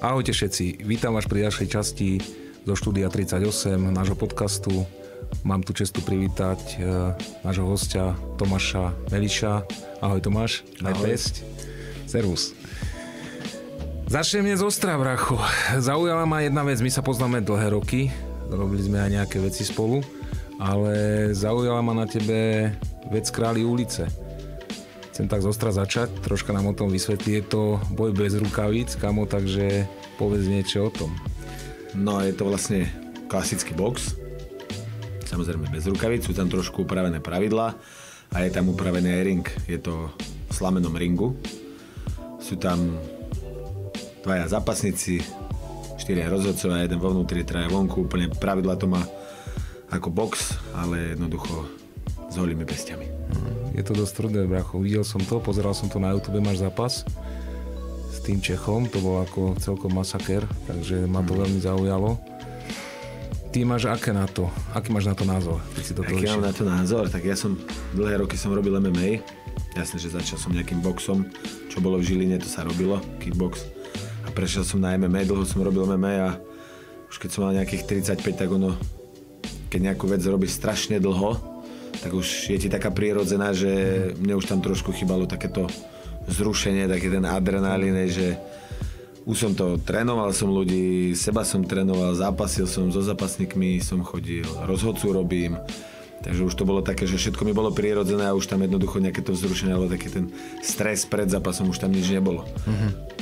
Ahojte všetci, vítam vás pri ďalšej časti zo štúdia 38 nášho podcastu. Mám tu čestu privítať nášho hostia Tomáša Meliša. Ahoj Tomáš, najpesť. Servus. Začnem dnes ostrá, bracho. Zaujala ma jedna vec, my sa poznáme dlhé roky, robili sme aj nejaké veci spolu, ale zaujala ma na tebe vec Králi ulice. Chcem tak zostra začať, troška nám o tom vysvetlí. Je to boj bez rukavíc, kamo, takže povedz niečo o tom. No, je to vlastne klasický box. Samozrejme bez rukavíc, sú tam trošku upravené pravidlá a je tam upravený aj ring. Je to v slamenom ringu. Sú tam dvaja zápasníci, 4 rozhodcovia, jeden vo vnútri, 3 vonku. Úplne pravidlá to má ako box, ale jednoducho s holými pestiami. Je to dosť tvrdé, bracho. Videl som to, pozeral som to na YouTube, máš zápas s tým Čechom, to bol ako celkom masaker, takže ma to veľmi zaujalo. Ty máš aký máš na to názor? Aký mám na to názor? Tak ja dlhé roky som robil MMA. Jasne, že začal som nejakým boxom, čo bolo v Žiline, to sa robilo, kickbox. A prešiel som na MMA, dlho som robil MMA a už keď som mal nejakých 35, tak keď nejakú vec robíš strašne dlho, tak už je ti taká prirodzená, že mne už tam trošku chýbalo takéto zrušenie, taký ten adrenalín, že už som to trénoval som ľudí, seba som trénoval, zápasil som so zápasníkmi, som chodil, rozhodcu robím, takže už to bolo také, že všetko mi bolo prirodzené a už tam jednoducho nejaké to vzrušenie, alebo taký ten stres pred zápasom, už tam nič nebolo.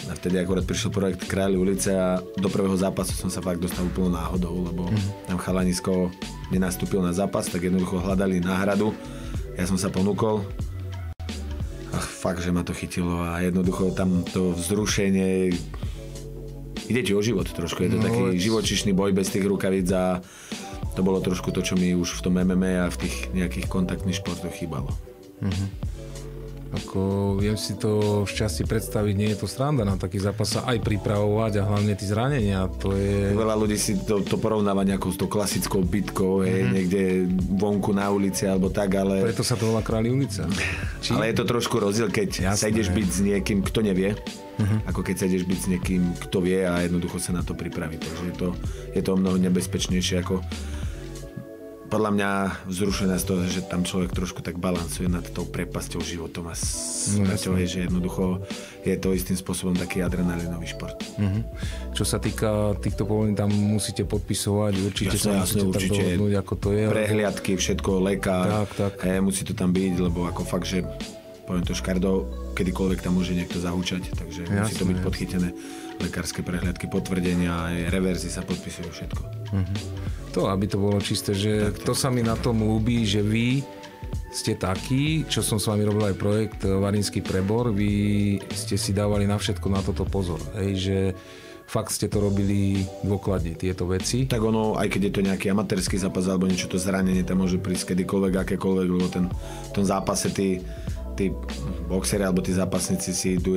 A vtedy akorát prišiel projekt Králi ulice a do prvého zápasu som sa fakt dostal úplne náhodou, lebo tam chalanisko nenastúpil na zápas, tak jednoducho hľadali náhradu. Ja som sa ponúkol a fakt, že ma to chytilo a jednoducho tam to vzrušenie, ide ti o život trošku, je to taký živočíšny boj bez tých rukavíc a to bolo trošku to, čo mi už v tom MMA a v tých nejakých kontaktných športoch chýbalo. Ako viem si to šťastie predstaviť, nie je to sranda na taký zápas sa aj pripravovať a hlavne tí zranenia, to je... Veľa ľudí si to porovnáva nejakou s tou klasickou bitkou, niekde vonku na ulici alebo tak, ale... Preto sa to volá Králi ulica. Ale je to trošku rozdiel, keď sa ideš byť s niekým, kto nevie, ako keď sa ideš byť s niekým, kto vie a jednoducho sa na to pripraví. Takže je to o mnoho nebezpečnejšie ako... Podľa mňa vzrušené z toho, že tam človek trošku tak balancuje nad tou prepasťou životom a smrťou, že jednoducho je to istým spôsobom taký adrenalinový šport. Čo sa týka týchto povolení, tam musíte podpisovať, určite sa musíte tak dohodnúť, ako to je. Prehliadky, všetko, lekár, musí to tam byť, lebo ako fakt, že poviem to škardo, kedykoľvek tam môže niekto zahúčať, takže musí to byť podchytené. Lekárske prehliadky, potvrdenia, aj reverzy sa podpisujú, všetko. To, aby to bolo čisté, že to sa mi na tom ľúbi, že vy ste takí, čo som s vami robil aj projekt Varinský prebor, vy ste si dávali na všetko na toto pozor, že fakt ste to robili dôkladne, tieto veci. Tak aj keď je to nejaký amatérsky zápas alebo niečo, to zranenie tam môže prísť kedykoľvek, akékoľvek, lebo v tom zápase tí boxeri alebo tí zápasníci si idú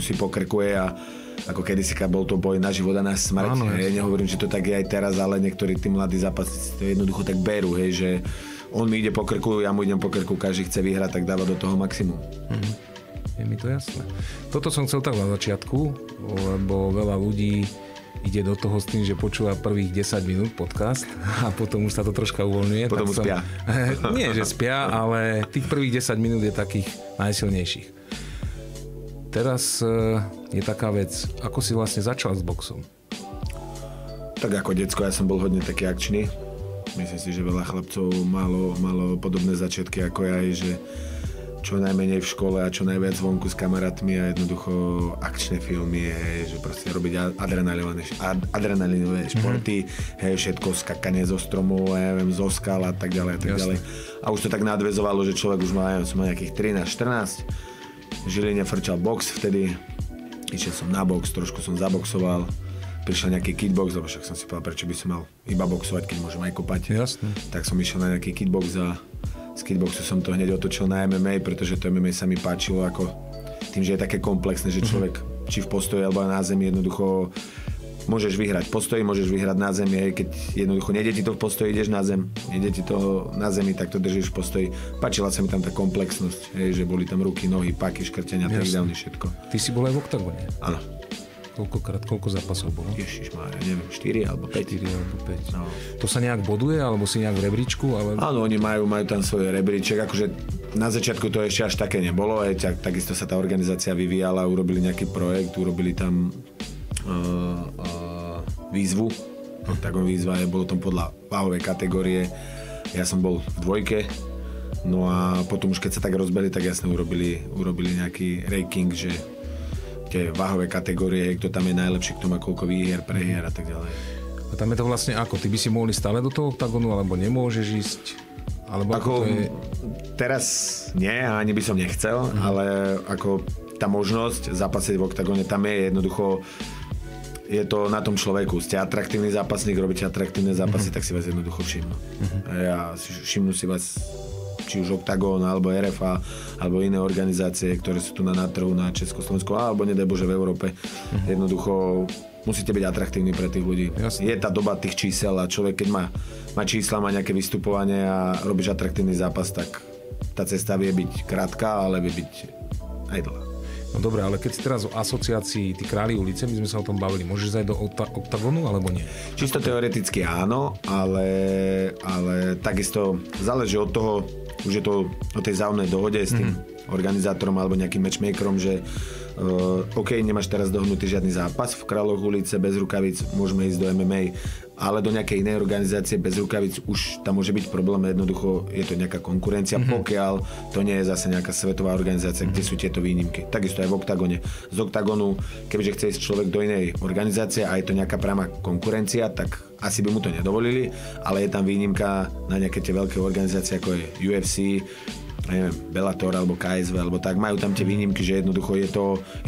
si po krku a ako kedysi bol to boj na život a na smrť. Áno, nehovorím, že to tak je aj teraz, ale niektorí tí mladí zápasníci to jednoducho tak berú, že on mi ide po krku, ja mu idem po krku, každý chce vyhrať, tak dáva do toho maximum. Je mi to jasné. Toto som chcel tak na začiatku, lebo veľa ľudí ide do toho s tým, že počúva prvých 10 minút podcast a potom už sa to troška uvoľňuje. Potom spia. Nie, že spia, ale tých prvých 10 minút je takých najsilnejších. Teraz je taká vec, ako si vlastne začal s boxom? Tak ako decko, ja som bol hodne taký akčný. Myslím si, že veľa chlapcov malo podobné začiatky ako ja, že čo najmenej v škole a čo najviac vonku s kamarátmi a jednoducho akčné filmy, že proste robiť adrenalinové športy, všetko skakanie zo stromov, zo skal a tak ďalej a tak ďalej. A už to tak nadväzovalo, že človek už mal nejakých 13-14. V Žiline frčal box vtedy, išiel som na box, trošku som zaboxoval, prišiel nejaký kickbox, lebo však som si povedal, prečo by som mal iba boxovať, keď môžem aj kopať. Jasne. Tak som išiel na nejaký kickbox a z kickboxu som to hneď otočil na MMA, pretože to MMA sa mi páčilo ako tým, že je také komplexné, že človek či v postoji alebo na zemi jednoducho môžeš vyhrať postoji, môžeš vyhrať na zemi, keď jednoducho nejde ti to v postoji, ideš na zem, nejde ti to na zemi, tak to držíš v postoji. Páčila sa mi tam tá komplexnosť, že boli tam ruky, nohy, paky, škrtenia, takedowny, všetko. Ty si bol aj v oktagóne? Áno. Koľko zápasov bolo? Ježišmária, neviem, 4 alebo 5. 4 alebo 5. No. To sa nejak boduje, alebo si nejak v rebríčku? Ale... Áno, oni majú tam svoj rebríček, akože na začiatku to ešte až také nebolo, takisto sa tá organizácia vyvíjala, urobili nejaký projekt, urobili tam výzvu. Tak výzva bolo tam podľa váhovej kategórie, ja som bol v 2. No a potom už keď sa tak rozbehli, tak jasne urobili nejaký ranking, že tie váhové kategórie, kto tam je najlepší, kto má koľko výhier, prehier a tak ďalej. A tam je to vlastne ako? Ty by si mohli stále do toho oktagonu, alebo nemôžeš ísť? Alebo ako to je... Teraz nie, ani by som nechcel, ale ako tá možnosť zápasiť v oktagóne, tam je jednoducho, je to na tom človeku. Ste atraktívny zápasník, robíte atraktívne zápasy, tak si vás jednoducho všimnú. Ja všimnú si vás či už Octagon, alebo RFA, alebo iné organizácie, ktoré sú tu na trhu na Československu, alebo nedaj Bože v Európe. Jednoducho musíte byť atraktívni pre tých ľudí. Jasne. Je tá doba tých čísel a človek, keď má čísla, má nejaké vystupovanie a robíš atraktívny zápas, tak tá cesta vie byť krátka, ale vie byť aj dlhá. No dobré, ale keď si teraz o asociácii tí Králi ulice, my sme sa o tom bavili, môžeš ísť aj do oktagonu, alebo nie? Čisto teoreticky áno, ale takisto záleží od toho, už je to o tej vzájomnej dohode s tým organizátorom alebo nejakým matchmakerom, že OK, nemáš teraz dohodnutý žiadny zápas v Kráľoch ulice bez rukavíc, môžeme ísť do MMA, ale do nejakej inej organizácie bez rukavíc už tam môže byť problém, jednoducho je to nejaká konkurencia, pokiaľ to nie je zase nejaká svetová organizácia, kde sú tieto výnimky. Takisto aj v oktagone. Z oktagonu, kebyže chce ísť človek do inej organizácie a je to nejaká priama konkurencia, tak asi by mu to nedovolili, ale je tam výnimka na nejaké tie veľké organizácie, ako je UFC, neviem, Bellator alebo KSV, alebo tak, majú tam tie výnimky, že jednoducho je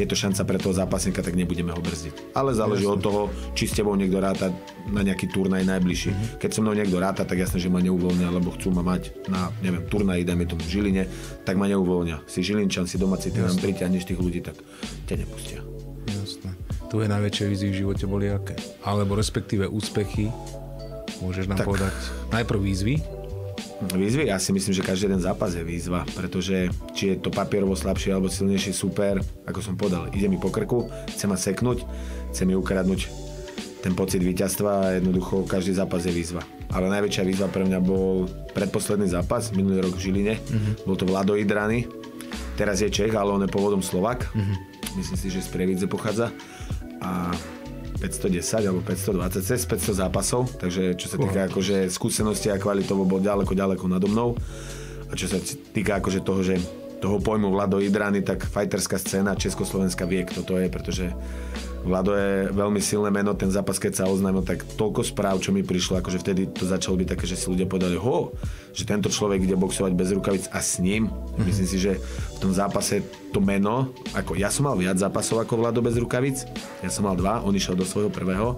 to šanca pre toho zápasníka, tak nebudeme ho brzdiť. Ale záleží od toho, či s tebou niekto ráta na nejaký turnaj najbližší. Keď so mnou niekto ráta, tak jasné, že ma neuvoľnia, lebo chcú ma mať na, neviem, turnaji, dajme tomu v Žiline, tak ma neuvoľnia. Si Žilinčan, si domáci, ty nám pritiahneš tých ľudí, tak ťa nepustia. Jasné. Tvoje najväčšie výzvy v živote boli aké? Alebo respektíve úspechy, môžeš nám povedať najprv výzvy? Výzvy? Ja si myslím, že každý jeden zápas je výzva, pretože či je to papierovo slabší alebo silnejší super, ako som povedal, ide mi po krku, chce ma seknúť, chce mi ukradnúť ten pocit víťazstva a jednoducho každý zápas je výzva. Ale najväčšia výzva pre mňa bol predposledný zápas, minulý rok v Žiline, bol to Vlado Idrany, teraz je Čech, ale on je pôvodom Slovák, myslím si, že z Prievidze pochádza a 510 alebo 520 cez 500 zápasov, takže čo sa týka akože skúsenosti a kvalitovo bol ďaleko nado mnou. A čo sa týka akože toho pojmu Vlado Idrany, tak fighterská scéna Československa vie, kto to je, pretože Vlado je veľmi silné meno, ten zápas, keď sa oznámil, tak toľko správ, čo mi prišlo, akože vtedy to začalo byť také, že si ľudia povedali, že tento človek ide boxovať bez rukavic a s ním. Myslím si, že v tom zápase to meno, ako ja som mal viac zápasov ako Vlado bez rukavic, ja som mal 2, on išiel do svojho prvého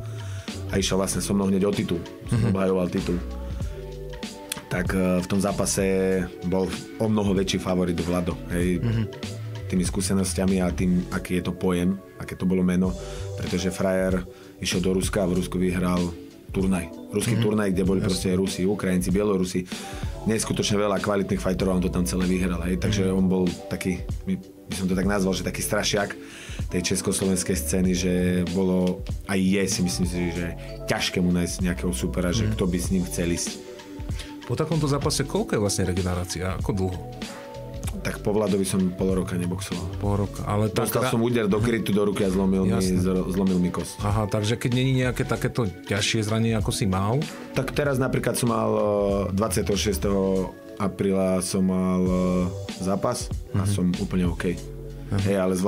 a išiel vlastne so mnou hneď o titul, som obhajoval titul. Tak v tom zápase bol o mnoho väčší favorit Vlado, hej. Tými skúsenosťami a tým, aký je to pojem, aké to bolo meno, pretože frajer išiel do Ruska a v Rusku vyhral turnaj. Ruský turnaj, kde boli proste Rusi, Ukrajinci, Bielorusi. Neskutočne veľa kvalitných fighterov, on to tam celé vyhral. Takže on bol taký, by som to tak nazval, že taký strašiak tej československej scény, že bolo, aj je si myslím si, že ťažké mu nájsť nejakého supera, že kto by s ním chcel ísť. Po takomto zápase koľko je vlastne regenerácia? Ako dlho? Tak po Vladovi som pol roka neboxoval. Pol roka, ale dostal som úder do krytu do ruky a zlomil mi kosť. Aha, takže keď není nejaké takéto ťažšie zranenie, ako si mal? Tak teraz napríklad som mal 26. apríla som mal zápas a som úplne OK. Hej, ale s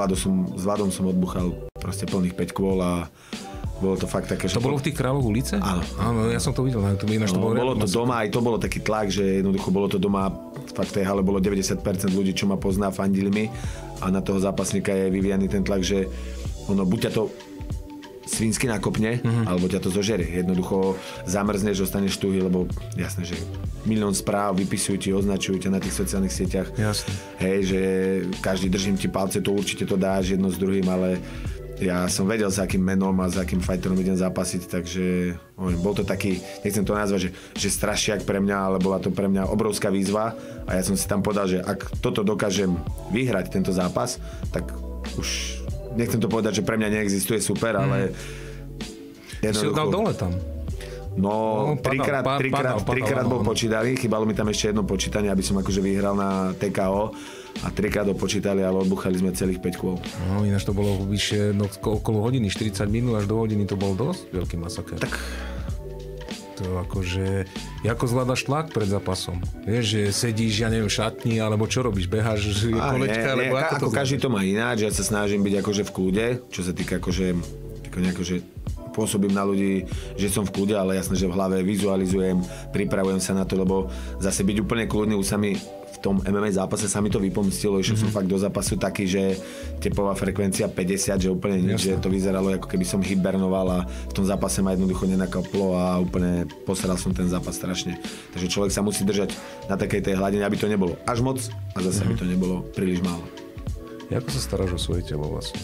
Vladom som odbuchal proste plných 5 kôl a bolo to fakt také, že... To bolo v tých Kráľoch ulice? Áno. Áno, ja som to videl na YouTube. Bolo to doma, aj to bolo taký tlak, že jednoducho bolo to doma, fakt v tej hale bolo 90% ľudí, čo ma pozná, fandili mi a na toho zápasníka je vyvíjaný ten tlak, že ono, buď ťa to svinsky nakopne, alebo ťa to zožerie. Jednoducho zamrzneš, ostaneš tuhý, lebo jasné, že milión správ vypisujú ti, označujú ťa na tých sociálnych sieťach. Jasné. Hej, že každý držím ti palce, to určite to dáš jedno s druhým, ale ja som vedel, s akým menom a s akým fighterom idem zápasiť, takže bol to taký, nechcem to nazvať, že strašiak pre mňa, ale bola to pre mňa obrovská výzva a ja som si tam povedal, že ak toto dokážem vyhrať, tento zápas, tak už nechcem to povedať, že pre mňa neexistuje super, ale Si ho dal dole tam. No, trikrát bol áno. počítali, chýbalo mi tam ešte jedno počítanie, aby som akože vyhral na TKO a trikrát ho počítali, ale odbuchali sme celých 5 kôl. No, ináč to bolo vyššie, okolo hodiny, 40 minút až do hodiny to bol dosť veľký masaker. Tak. To akože, ako zvládaš tlak pred zápasom? Vieš, že sedíš, ja neviem, v šatni, alebo čo robíš, beháš kolečka, alebo ako to každý to má ináč, ja sa snažím byť akože v kľude, čo sa týka akože pôsobím na ľudí, že som v kľude, ale jasné, že v hlave vizualizujem, pripravujem sa na to, lebo zase byť úplne kľudný už sa mi v tom MMA zápase sa mi to vypomstilo, išiel som fakt do zápasu taký, že tepová frekvencia 50, že úplne nič, že to vyzeralo ako keby som hibernoval a v tom zápase ma jednoducho nenakaplo a úplne posral som ten zápas strašne. Takže človek sa musí držať na takej tej hladine, aby to nebolo až moc a zase aby to nebolo príliš málo. Ako sa staráš o svoje telo vlastne?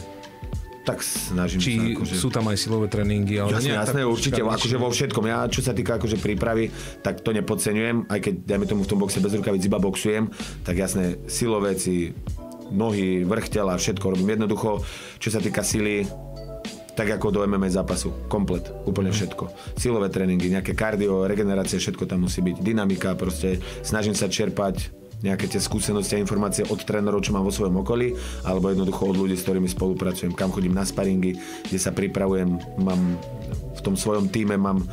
Tak snažím sa. Či akože... sú tam aj silové tréningy? Ale jasné, určite, akože vo všetkom. Ja, čo sa týka akože prípravy, tak to nepodceňujem, aj keď, dajme tomu, v tom boxe bez rukavíc iba boxujem, tak jasné, siloveci, nohy, vrch tela, všetko robím jednoducho. Čo sa týka sily, tak ako do MMA zápasu, komplet, úplne všetko. Silové tréningy, nejaké kardio, regenerácie, všetko tam musí byť, dynamika, proste snažím sa čerpať nejaké tie skúsenosti a informácie od trénerov, čo mám vo svojom okolí, alebo jednoducho od ľudí, s ktorými spolupracujem, kam chodím na sparingy, kde sa pripravujem, mám v tom svojom tíme, mám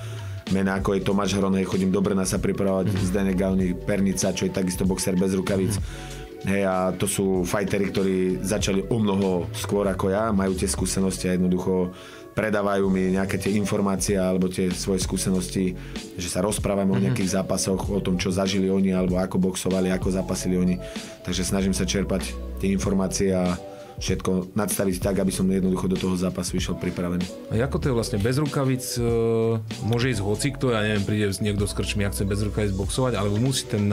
mená ako je Tomáš Hron, chodím do Brna sa pripravovať, Zdeněk Gauny, Pernica, čo je takisto boxer bez rukavíc. Hej, a to sú fajteri, ktorí začali o mnoho skôr ako ja, majú tie skúsenosti a jednoducho predávajú mi nejaké tie informácie alebo tie svoje skúsenosti, že sa rozprávame o nejakých zápasoch, o tom, čo zažili oni, alebo ako boxovali, ako zapasili oni. Takže snažím sa čerpať tie informácie a všetko nadstaviť tak, aby som jednoducho do toho zápasu išiel pripravený. A ako to je vlastne bez rukavic? Môže ísť hocikto, ja neviem, príde niekto s krčmi, ja chcem bez rukavic boxovať, alebo musí ten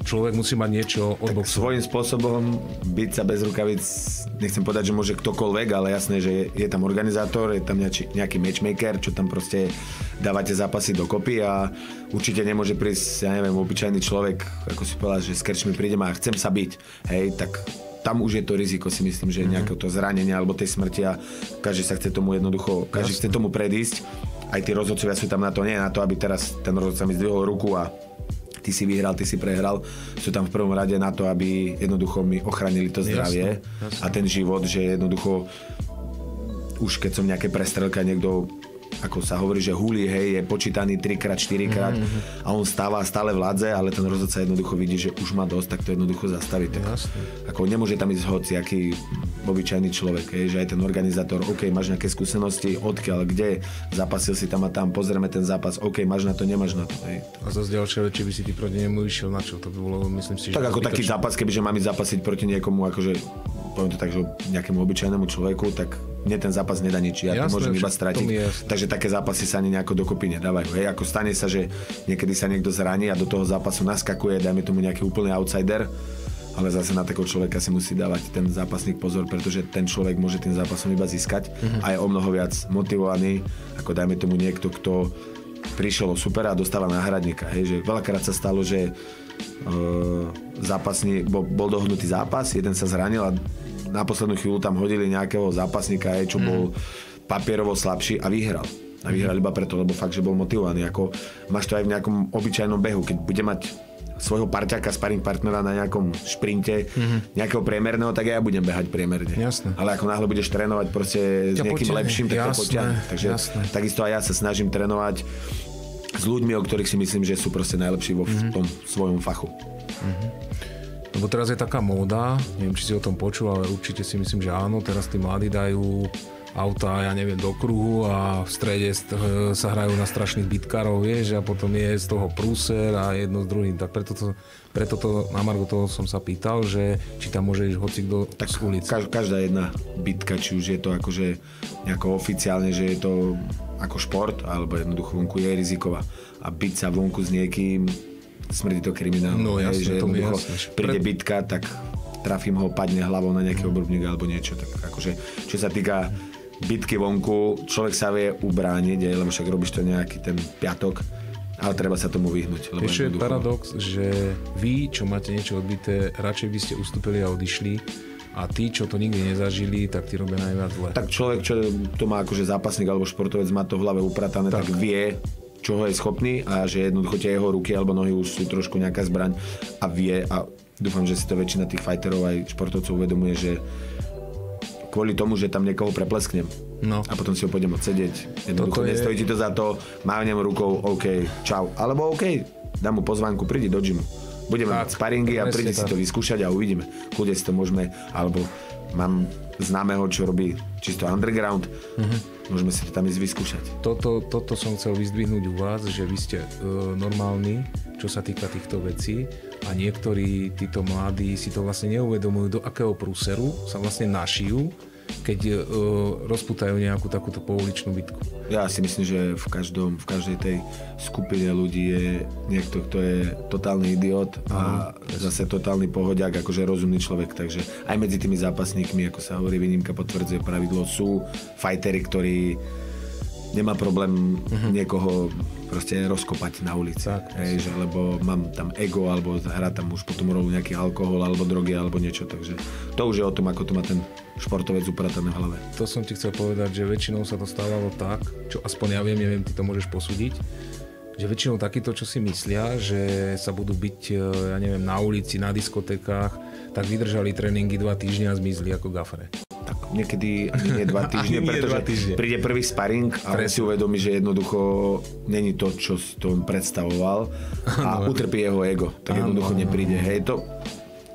človek musí mať niečo odboxovať. Svojím spôsobom byť sa bez rukavic, nechcem povedať, že môže ktokoľvek, ale jasné, že je tam organizátor, je tam nejaký matchmaker, čo tam proste dávate zápasy dokopy a určite nemôže prísť, ja neviem, obyčajný človek, ako si povedal, že s krčmi prídem a chcem sa byť, hej, tak tam už je to riziko, si myslím, že nejaké to zranenie alebo tej smrti a každý sa chce tomu jednoducho, každý chce tomu predísť. Aj tí rozhodcovia sú tam na to, nie na to, aby teraz ten rozhodca mi zdvihol ruku a ty si vyhral, ty si prehral, sú tam v prvom rade na to, aby jednoducho mi ochránili to zdravie a ten život, že jednoducho už keď som nejaké prestrelka, niekto, ako sa hovorí, že hulí, hej, je počítaný 3x, 4x a on stáva stále vládze, ale ten rozhodca jednoducho vidí, že už má dosť, tak to jednoducho zastaví. Tak, ako nemôže tam ísť hociaký obyčajný človek, hej, že aj ten organizátor, OK, máš nejaké skúsenosti, odkiaľ, kde, zapasil si tam a tam, pozrieme ten zápas, OK, máš na to, nemáš na to. Hej. A zase ďalšia vec, či by si ty proti nemu išiel, na čo? To by bolo, myslím si, že... Tak ako taký zápas, kebyže mám ísť zapasiť proti niekomu, akože poviem to tak, že nejakému obyčajnému človeku, tak mne ten zápas nedá nič, ja to môžem iba stratiť. Takže také zápasy sa ani nejako dokopy nedávajú. Hej, ako stane sa, že niekedy sa niekto zraní a do toho zápasu naskakuje, dajme tomu nejaký úplný outsider, ale zase na takého človeka si musí dávať ten zápasník pozor, pretože ten človek môže tým zápasom iba získať a je o mnoho viac motivovaný, ako dajme tomu niekto, kto prišiel o supera a dostáva náhradníka. Hej, že veľakrát sa stalo, že zápasník, bol dohodnutý zápas, jeden sa zranil a na poslednú chvíľu tam hodili nejakého zápasníka, čo bol papierovo slabší a vyhral. A vyhral iba preto, lebo fakt, že bol motivovaný. Ako, máš to aj v nejakom obyčajnom behu, keď bude mať svojho parťaka, sparring partnera na nejakom šprinte, nejakého priemerného, tak ja budem behať priemerne. Jasné. Ale ako náhle budeš trénovať proste s niekým lepším, tak to potiahne. Takže takisto aj ja sa snažím trénovať s ľuďmi, o ktorých si myslím, že sú proste najlepší vo v tom svojom fachu. Lebo teraz je taká móda, neviem, či si o tom počul, ale určite si myslím, že áno, teraz tí mladí dajú auta, ja neviem, do kruhu a v strede sa hrajú na strašných bitkárov, vieš, a potom je z toho prúser a jedno s druhým. Tak preto to na margo toho som sa pýtal, že či tam môže ísť hocikto z ulice. Každá jedna bitka, či už je to akože nejako oficiálne, že je to ako šport, alebo jednoducho vonku je riziková. A byť sa vonku s niekým, smrdí to kriminálne. No jasne, že to mi jasne. Príde bitka, tak trafím ho, padne hlavou na nejaký obrubník alebo niečo. Tak akože, čo sa týka bitky vonku, človek sa vie ubrániť, lebo však robíš to nejaký ten piatok, ale treba sa tomu vyhnúť. Ešte je paradox, že vy, čo máte niečo odbité, radšej by ste ustúpili a odišli, a tí, čo to nikdy nezažili, tak tí robia najviac zle. Tak človek, čo to má akože zápasník alebo športovec, má to v hlave upratané, tak vie, čoho je schopný a že jednoducho tie jeho ruky alebo nohy už sú trošku nejaká zbraň a vie a dúfam, že si to väčšina tých fighterov aj športovcov uvedomuje, že kvôli tomu, že tam niekoho preplesknem a potom si ho pôjdem odsedieť. Jednoducho nestojí ti to za to, mávnem rukou, OK, čau. Alebo OK, dám mu pozvánku, prídi do gymu. Budeme mať sparingy a prídi si to vyskúšať a uvidíme. Kľudne si to môžeme, alebo mám známeho, čo robí čisto underground, môžeme si to tam ísť vyskúšať. Toto som chcel vyzdvihnúť u vás, že vy ste normálni, čo sa týka týchto vecí a niektorí títo mladí si to vlastne neuvedomujú, do akého prúseru sa vlastne našijú, keď rozputajú nejakú takúto pouličnú bitku. Ja si myslím, že v každej tej skupine ľudí je niekto, kto je totálny idiot a zase totálny pohodiak, akože rozumný človek, takže aj medzi tými zápasníkmi, ako sa hovorí, výnimka potvrdzuje pravidlo, sú fighteri, ktorí nemá problém niekoho proste rozkopať na ulici. Hej, že, lebo mám tam ego, alebo hrá tam už potom rolu nejaký alkohol, alebo drogy, alebo niečo. Takže to už je o tom, ako to má ten športovec upratané v hlave. To som ti chcel povedať, že väčšinou sa to stávalo tak, čo aspoň ja viem, neviem, ty to môžeš posúdiť, že väčšinou takíto, čo si myslia, že sa budú byť, ja neviem, na ulici, na diskotékách, tak vydržali tréningy 2 týždne a zmizli ako gafere. Niekedy ani nie 2 týždne, pretože príde prvý sparing a on si uvedomí, že jednoducho není to, čo si to predstavoval a utrpí jeho ego. Tak jednoducho nepríde. Hej, to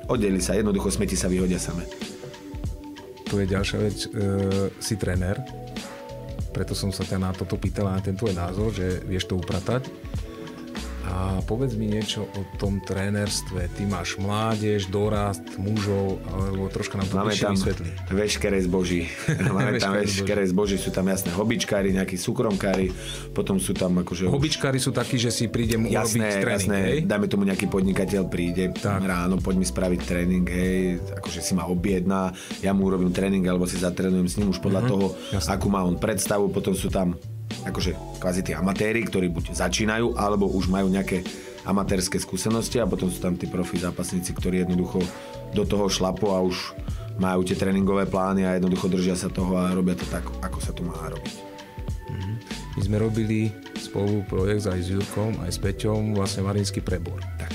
oddeli sa, jednoducho smeti sa vyhodia same. Tu je ďalšia vec, si tréner, preto som sa ťa na toto pýtal, na ten tvoj názor, že vieš to upratať. A povedz mi niečo o tom trénerstve. Ty máš mládež, dorast, mužov, alebo troška nám to bližšie vysvetlí. Veškeré zboží. Máme tam veškeré zboží. Sú tam jasné hobičkári, nejakí súkromkári, potom sú tam akože... Hobičkári sú takí, že si prídem urobiť tréning, hej? Dajme tomu nejaký podnikateľ príde ráno, poď mi spraviť tréning, hej, akože si ma objedná, ja mu urobím tréning, alebo si zatrénujem s ním už podľa toho, akú má on predstavu, potom sú tam akože kvázi tí amatéri, ktorí buď začínajú, alebo už majú nejaké amatérske skúsenosti a potom sú tam tí profi zápasníci, ktorí jednoducho do toho šlapu a už majú tie tréningové plány a jednoducho držia sa toho a robia to tak, ako sa to má robiť. My sme robili spolu projekt aj s Jurkom, aj s Peťom, vlastne Marinský Prebor. Tak.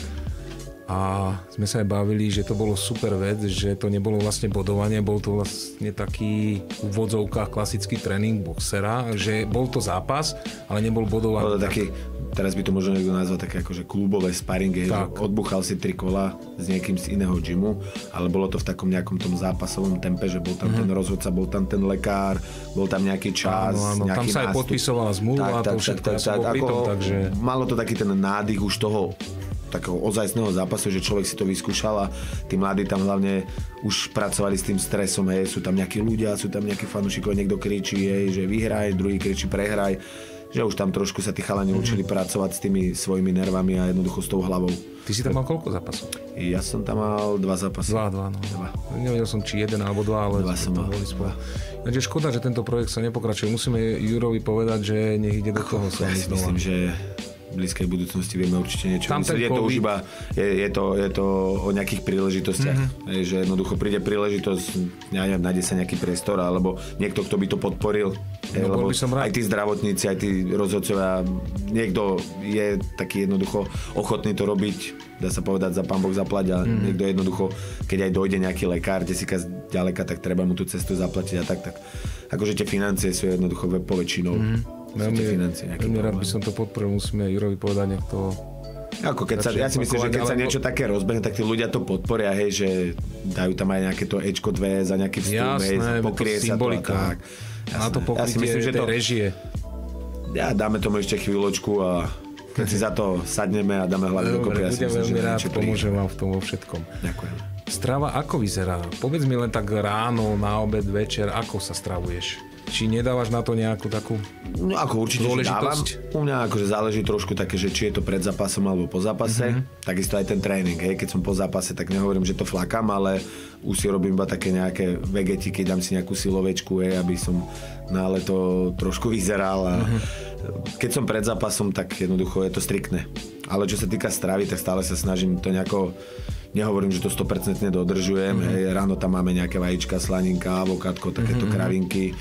A sme sa aj bavili, že to bolo super vec, že to nebolo vlastne bodovanie, bol to vlastne taký v úvodzovkách klasický tréning boxera, že bol to zápas, ale nebol bodovanie. Bolo taký, teraz by to možno niekto nazval také akože klubové sparingy, že odbuchal si 3 kola s niekým z iného gymu, ale bolo to v takom nejakom tom zápasovom tempe, že bol tam ten rozhodca, bol tam ten lekár, bol tam nejaký čas, áno, nejaký tam sa aj podpisovala zmluva, to všetko, takže... Malo to taký ten nádych už toho takého ozajstného zápasu, že človek si to vyskúšal a tí mladí tam hlavne už pracovali s tým stresom, hej, sú tam nejakí ľudia, sú tam nejakí fanúšikovia, niekto kričí, hej, že vyhraj, druhý kričí prehraj, že už tam trošku sa tí chalani učili pracovať s tými svojimi nervami a jednoducho s tou hlavou. Ty si tam mal koľko zápasov? Ja som tam mal 2 zápasy. 2, no. Nevedel som, či 1 alebo 2, ale 2 som mal. Takže škoda, že tento projekt sa nepokračuje. Musíme Jurovi povedať, že nech ide do toho sa. Ja si myslím, že v blízkej budúcnosti vieme určite niečo. Je to už iba, je to o nejakých príležitostiach. Že jednoducho príde príležitosť, ja neviem, nájde sa nejaký priestor, alebo niekto, kto by to podporil. Lebo aj tí zdravotníci, aj tí rozhodcovia, niekto je taký jednoducho ochotný to robiť, dá sa povedať, za pán Boh zaplať a niekto jednoducho, keď aj dojde nejaký lekár, desíka ďaleka, tak treba mu tú cestu zaplatiť a tak. Akože tie financie sú jednoducho poväčšinou. Veľmi rád by som to podporil, musíme Jurovi povedať, nech to... Ja si myslím, že keď sa niečo také rozbehne, tak tí ľudia to podporia, hej, že dajú tam aj nejaké to Ečko 2 za nejaký vstup, pokrie sa to a tak. Na to pokrytie tej režie. Ja dáme tomu ešte chvíľočku a keď si za to sadneme a dáme hlavne dokopy. Budem veľmi rád, pomôžem vám v tom vo všetkom. Ďakujem. Strava ako vyzerá? Povedz mi len tak ráno, na obed, večer, ako sa stravuješ? či nedávaš na to nejakú takú No ako určite, že dávam. U mňa akože záleží trošku také, že či je to pred zápasom alebo po zápase. Takisto aj ten tréning, hej. Keď som po zápase, tak nehovorím, že to flakám, ale už si robím iba také nejaké vegetiky, dám si nejakú silovečku, hej, aby som na leto trošku vyzeral. A keď som pred zápasom, tak jednoducho je to striktné. Ale čo sa týka stravy, tak stále sa snažím to nejako... Nehovorím, že to 100% dodržujem. Hej, ráno tam máme nejaké vajíčka, slaninka, avokádko, takéto kravinky.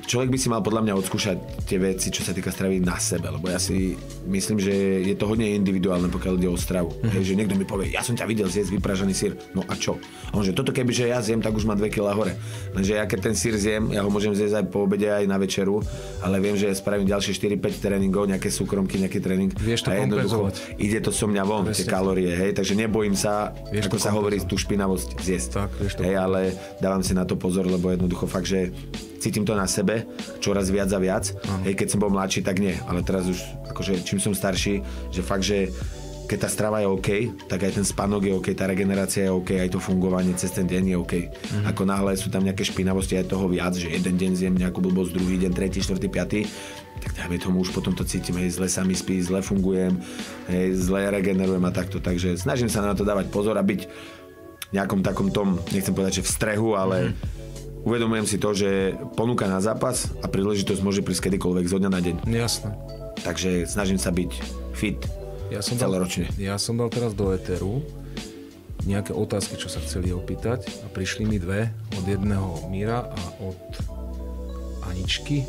Človek by si mal podľa mňa odskúšať tie veci, čo sa týka stravy na sebe, lebo ja si myslím, že je to hodne individuálne, pokiaľ ide o stravu. Hej, že niekto mi povie, ja som ťa videl zjesť vypražaný syr, no a čo? A on že toto kebyže ja zjem, tak už má 2 kg hore. Lenže ja keď ten syr zjem, ja ho môžem zjesť aj po obede, aj na večeru, ale viem, že spravím ďalšie 4-5 tréningov, nejaké súkromky, nejaký tréning. Vieš to kompenzovať. Ide to so mňa von, tie kalórie, hej, takže nebojím sa, vieš ako sa hovorí, tú špinavosť zjesť. Tak, vieš to. Hej, ale dávam si na to pozor, lebo jednoducho fakt, že cítim to na sebe, čoraz viac a viac. Hej, keď som bol mladší, tak nie. Ale teraz už, akože čím som starší, že fakt, že keď tá strava je OK, tak aj ten spánok je OK, tá regenerácia je OK, aj to fungovanie cez ten deň je OK. Ako náhle sú tam nejaké špinavosti, aj toho viac, že jeden deň zjem nejakú blbosť, druhý deň, tretí, štvrtý, piatý, tak dajme tomu už potom to cítim, hej, zle sa mi spí, zle fungujem, hej, zle regenerujem a takto. Takže snažím sa na to dávať pozor a byť v nejakom takom tom, nechcem povedať, že v strehu, ale uvedomujem si to, že ponuka na zápas a príležitosť môže prísť kedykoľvek zo dňa na deň. Jasné. Takže snažím sa byť fit celoročne. Ja som dal teraz do éteru nejaké otázky, čo sa chceli opýtať a prišli mi 2 od jedného Míra a od Aničky.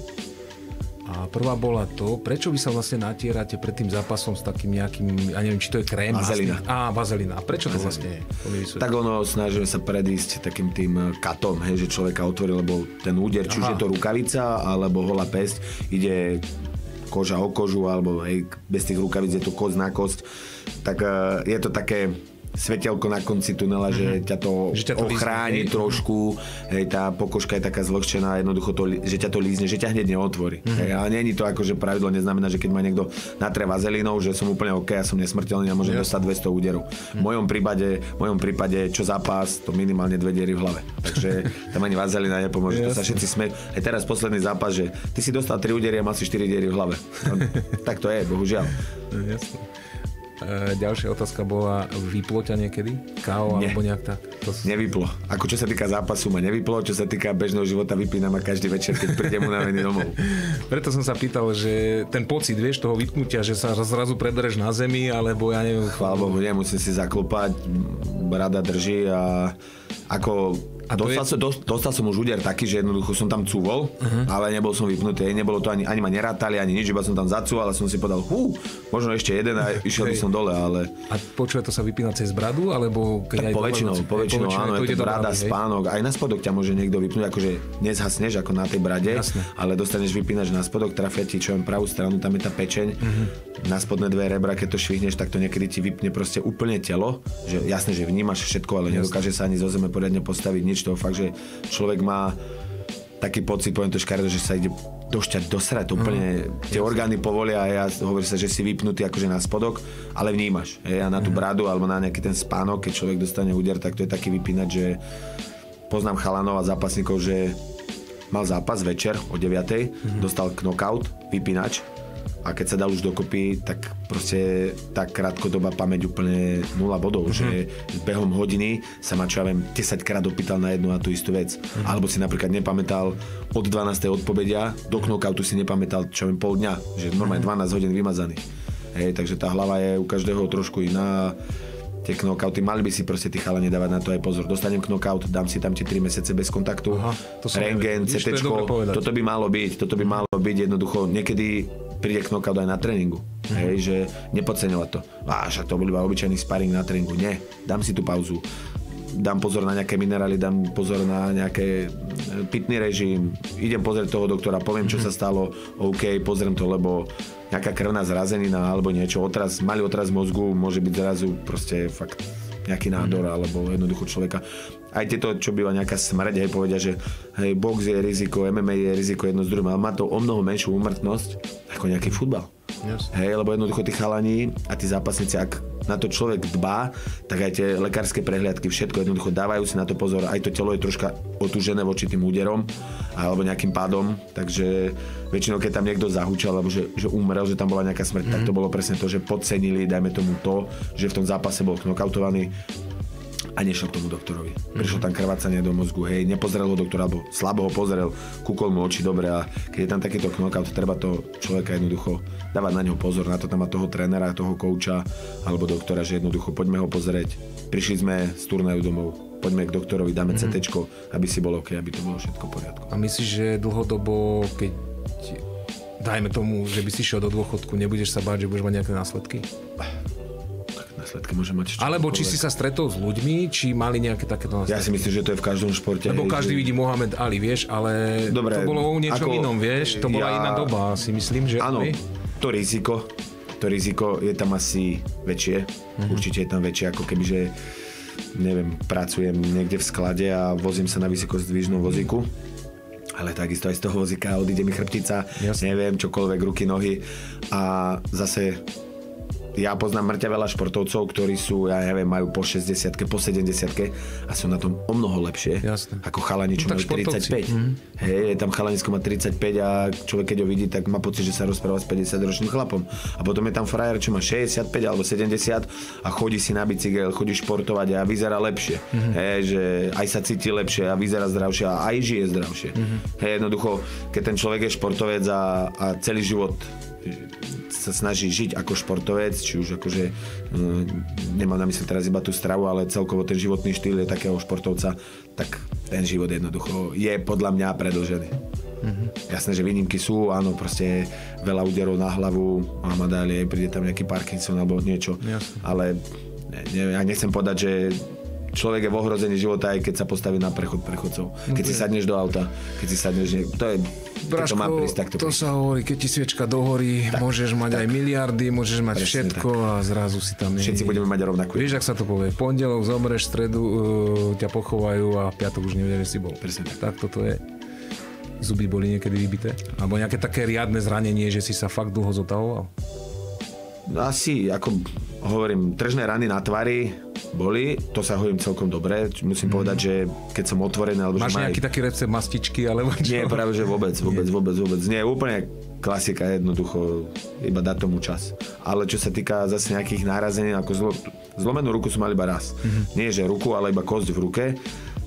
A prvá bola to, prečo vy sa vlastne natierate pred tým zápasom s takým nejakým, ja neviem, či to je krém. Vazelina. Vazelina. A prečo to vlastne je? Tak ono, snažíme sa predísť takým tým katom, hej, že človeka otvorí, lebo ten úder, či už je to rukavica, alebo holá pesť, ide koža o kožu, alebo hej, bez tých rukavic je to kosť na kosť. Tak je to také svetelko na konci tunela, že ťa to ochráni trošku, hej, tá pokožka je taká zvlhčená, jednoducho to, že ťa to lízne, že ťa hneď neotvorí. Hej, ale nie je to ako, že pravidlo neznamená, že keď ma niekto natrie vazelínou, že som úplne OK, ja som nesmrteľný a môžem dostať 200 úderov. V mojom prípade, čo zápas, to minimálne 2 diery v hlave. Takže tam ani vazelína nepomôže, to sa všetci smejú. Aj teraz posledný zápas, že ty si dostal 3 údery a mal si 4 diery v hlave. No, tak to je, bohužiaľ. Jasne. Ďalšia otázka bola, vyplo ťa niekedy? KO alebo nejak tak? Nevyplo. Ako čo sa týka zápasu ma nevyplo, čo sa týka bežného života vypínam ma každý večer, keď prídem unavený domov. Preto som sa pýtal, že ten pocit, vieš, toho vypnutia, že sa zrazu prebereš na zemi, alebo ja neviem... Chvála Bohu, nemusím si zaklopať, brada drží a ako... Dostal som už úder taký, že jednoducho som tam cúvol, ale nebol som vypnutý, nebolo to ani ma nerátali, ani nič, iba som tam zacúval a som si povedal, možno ešte jeden a išiel by som dole, ale... A počuje to sa vypína cez bradu, alebo... Keď tak poväčšinou, áno, je to brada, spánok, aj na spodok ťa môže niekto vypnúť, akože nezhasneš ako na tej brade, ale dostaneš vypínač na spodok, trafia ti čo len pravú stranu, tam je tá pečeň, na spodné 2 rebra, keď to švihneš, tak to niekedy ti vypne proste úplne telo, že jasné, že vnímaš všetko, ale nedokáže sa ani zo zeme poriadne postaviť nič. To fakt, že človek má taký pocit, poviem to škaredo, že sa ide došťať, dosrať, úplne tie orgány povolia a ja hovorí sa, že si vypnutý akože na spodok, ale vnímaš. A na tú bradu alebo na nejaký ten spánok, keď človek dostane úder, tak to je taký vypínač, že poznám chalanov a zápasníkov, že mal zápas večer o 9:00, dostal knockout, vypínač, a keď sa dal už dokopy, tak proste tá krátkodobá pamäť úplne 0 bodov, že s behom hodiny sa ma, čo ja viem, 10 krát opýtal na jednu a tú istú vec. Alebo si napríklad nepamätal od 12. odpovedia do knockoutu si nepamätal, čo ja viem, pol dňa, že normálne 12 hodín vymazaných. Hej, takže tá hlava je u každého trošku iná. Tie knockouty, mali by si proste tí chalani dávať na to aj pozor. Dostanem knockout, dám si tam tie 3 mesiace bez kontaktu, rentgen, CTčko, toto by malo byť jednoducho, niekedy príde knockout aj na tréningu, hej, že nepodceňovať to. Však to bol iba obyčajný sparring na tréningu, nie, dám si tú pauzu, dám pozor na nejaké minerály, dám pozor na nejaké pitný režim, idem pozrieť toho doktora, poviem, čo sa stalo, OK, pozriem to, lebo nejaká krvná zrazenina alebo niečo, malý otraz mozgu môže byť zrazu proste fakt nejaký nádor alebo jednoducho človeka. Aj tieto, čo býva nejaká smrť, hej, povedia, že hej, box je riziko, MMA je riziko jedno z druhým, ale má to o mnoho menšiu úmrtnosť ako nejaký futbal. Yes. Hej, lebo jednoducho tí chalani a tí zápasníci, ak na to človek dbá, tak aj tie lekárske prehliadky, všetko jednoducho dávajú si na to pozor. Aj to telo je troška otúžené voči tým úderom alebo nejakým pádom, takže väčšinou keď tam niekto zahúčal alebo že umrel, že tam bola nejaká smrť, tak to bolo presne to, že podcenili, dajme tomu to, že v tom zápase bol knockoutovaný a nešiel k tomu doktorovi. Prišlo tam krvácanie do mozgu, hej, nepozrel ho doktor, alebo slabo ho pozrel, kúkol mu oči dobre a keď je tam takýto knockout, treba to človeka jednoducho dávať na neho pozor, na to tam má toho trénera, toho kouča alebo doktora, že jednoducho poďme ho pozrieť. Prišli sme z turnajú domov, poďme k doktorovi, dáme CTčko, aby si bolo OK, aby to bolo všetko v poriadku. A myslíš, že dlhodobo, keď dajme tomu, že by si šiel do dôchodku, nebudeš sa báť, že budeš mať nejaké následky? Následky môže mať ešte. Alebo či si sa stretol s ľuďmi, či mali nejaké takéto následky? Ja si myslím, že to je v každom športe. Lebo každý vidí Mohamed Ali, vieš, ale dobre, to bolo o niečom inom, vieš, to bola iná doba, si myslím, že... Áno, to riziko je tam asi väčšie, určite je tam väčšie, ako keby, že neviem, pracujem niekde v sklade a vozím sa na vysokozdvižnom vozíku. Ale takisto aj z toho vozíka odíde mi chrbtica, neviem, čokoľvek, ruky, nohy a zase ja poznám mŕťa veľa športovcov, ktorí sú, ja neviem, majú po 60-ke, po 70-ke a sú na tom o mnoho lepšie. Jasne. Ako chalani, čo majú 35. Hej, tam chalanisko má 35 a človek, keď ho vidí, tak má pocit, že sa rozpráva s 50-ročným chlapom. A potom je tam frajer, čo má 65 alebo 70 a chodí si na bicykel, chodí športovať a vyzerá lepšie. Hej, že aj sa cíti lepšie a vyzerá zdravšie a aj žije zdravšie. Hej, jednoducho, keď ten človek je športovec a celý život sa snaží žiť ako športovec, či už akože nemám na mysli teraz iba tú stravu, ale celkovo ten životný štýl je takého športovca, tak ten život jednoducho je podľa mňa predĺžený. Jasné, že výnimky sú, áno, proste veľa úderov na hlavu, Muhammad Ali, príde tam nejaký Parkinson alebo niečo, ale ja nechcem povedať, že človek je v ohrození života, aj keď sa postaví na prechod prechodcov. Keď si sadneš do auta, keď si sadneš... To je... Braško, to má prísť, takto to sa hovorí, keď ti sviečka dohorí, tak, môžeš mať aj miliardy, môžeš mať všetko tak. A zrazu si tam... Všetci budeme mať rovnakú. Vieš, ak sa to povie, pondelok zomreš, stredu ťa pochovajú a piatok už nevieš, že si bol. Presne tak. Tak toto je. Zuby boli niekedy vybité? Alebo nejaké také riadne zranenie, že si sa fakt dlho zotavoval? Asi, ako hovorím, tržné rany na tvári boli, to sa hovorím celkom dobre. Musím povedať, že keď som otvorený, alebo máš že nejaký taký recept mastičky, alebo čo? Nie, práve že vôbec. Nie, úplne klasika, jednoducho, iba dať tomu čas. Ale čo sa týka zase nejakých nárazení, ako zlomenú ruku som mal iba raz. Nie, že ruku, ale iba kosť v ruke.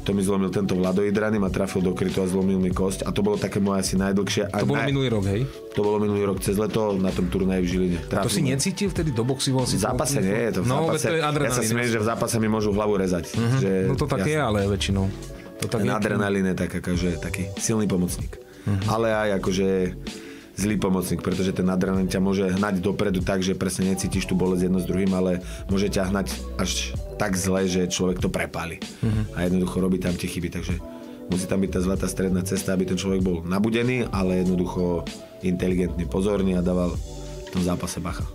To mi zlomil tento Vlado Idrany, ma trafil do krytu a zlomil mi kosť. A to bolo také moje asi najdlhšie. To bolo minulý rok, hej? To bolo minulý rok cez leto na tom turnaji v Žiline. To si necítil vtedy, doboxoval si? V zápase nie, je to v zápase. To je adrenalín. Ja sa smiem, že v zápase mi môžu hlavu rezať. Že, no to tak je, ale väčšinou. To tak ten adrenalín je tak, akože, taký silný pomocník. Ale aj akože zlý pomocník, pretože ten adrenalín ťa môže hnať dopredu tak, že presne necítiš tú bolesť jedno s druhým, ale môže ťa hnať až tak zle, že človek to prepáli. A jednoducho robí tam tie chyby, takže musí tam byť tá zlatá stredná cesta, aby ten človek bol nabudený, ale jednoducho inteligentný, pozorný a dával v tom zápase bacha.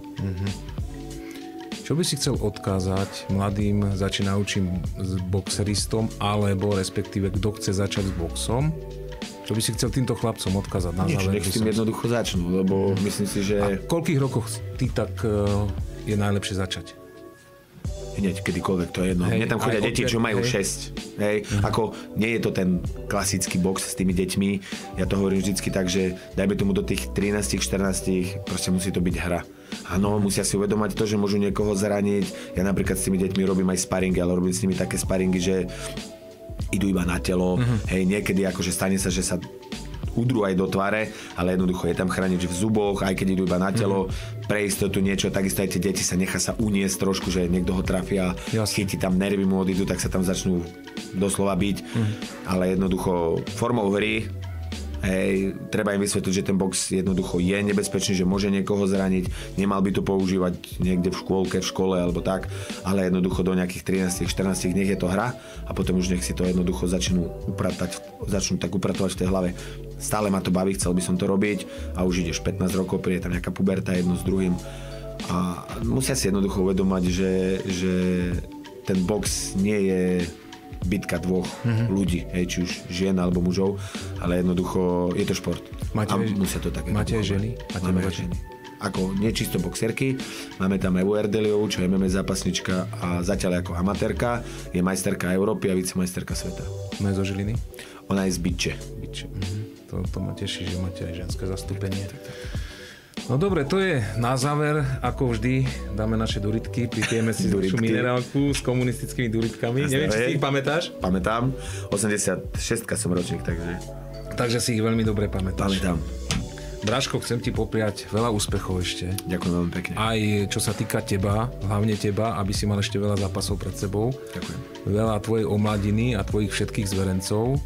Čo by si chcel odkázať mladým začínajúcim s boxeristom, alebo respektíve kto chce začať s boxom? Čo by si chcel týmto chlapcom odkázať na záver? Nech s tým jednoducho začnú, lebo myslím si, že... A v koľkých rokoch ty tak je najlepšie začať? Hneď, kedykoľvek, to je jedno. Mne tam chodia deti, čo majú 6. Hej. Ako nie je to ten klasický box s tými deťmi. Ja to hovorím vždycky tak, že dajme tomu do tých 13, 14, proste musí to byť hra. Áno, musia si uvedomať to, že môžu niekoho zraniť. Ja napríklad s tými deťmi robím aj sparingy, ale robím s nimi také sparingy, že idú iba na telo. Hej, niekedy akože stane sa, že sa udrú aj do tváre, ale jednoducho je tam chránič v zuboch, aj keď idú iba na telo, pre istotu niečo, takisto aj tie deti nechá sa uniesť trošku, že niekto ho trafia, chytí tam nervy mu odídu, tak sa tam začnú doslova byť, ale jednoducho formou hry, hej, treba im vysvetliť, že ten box jednoducho je nebezpečný, že môže niekoho zraniť, nemal by to používať niekde v škôlke, v škole alebo tak, ale jednoducho do nejakých 13, 14 nech je to hra a potom už nech si to jednoducho začnú tak upratovať v tej hlave. Stále ma to baví, chcel by som to robiť a už ideš 15 rokov, príde tam nejaká puberta jedno s druhým a musia si jednoducho uvedomať, že ten box nie je bitka dvoch ľudí, hej, či už žien alebo mužov, ale jednoducho je to šport. Musia to tak. Máte aj ženy? Máme aj ženy. ako nečisto boxerky. Máme tam Evu Erdeliovú, čo je MMA zápasnička a zatiaľ ako amatérka. Je majsterka Európy a vicemajsterka sveta. No je zo Žiliny? Ona je z Bytče. To ma teší, že máte aj ženské zastúpenie. No dobre, to je na záver, ako vždy, dáme naše duritky, pripijeme si našu minerálku s komunistickými duritkami. Neviem, či si ich pamätáš? Pamätám, 86 som ročník, takže... Takže si ich veľmi dobre pamätáš. Pamätám. Dražko, chcem ti popriať veľa úspechov ešte. Ďakujem veľmi pekne. Aj čo sa týka teba, hlavne teba, aby si mal ešte veľa zápasov pred sebou. Ďakujem. Veľa tvojej omladiny a tvojich všetkých zverencov.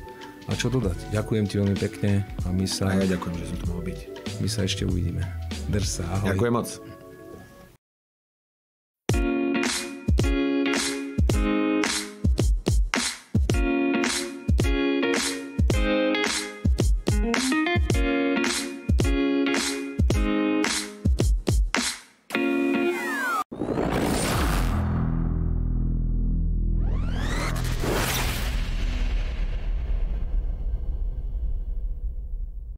A čo dodať? Ďakujem ti veľmi pekne a my sa... A ja ďakujem, že som tu mohol byť. My sa ešte uvidíme. Drž sa, ahoj. Ďakujem moc.